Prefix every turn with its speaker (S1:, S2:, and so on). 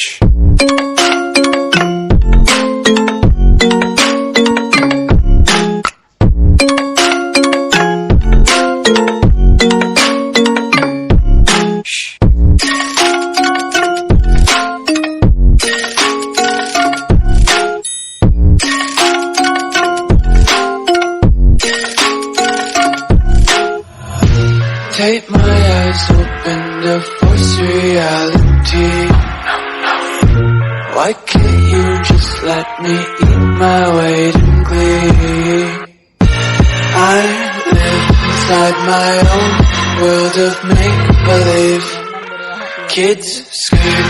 S1: Take my eyes open to force reality. Why can't you just let me eat my weight in glee? I live inside my own world of make-believe. Kids scream.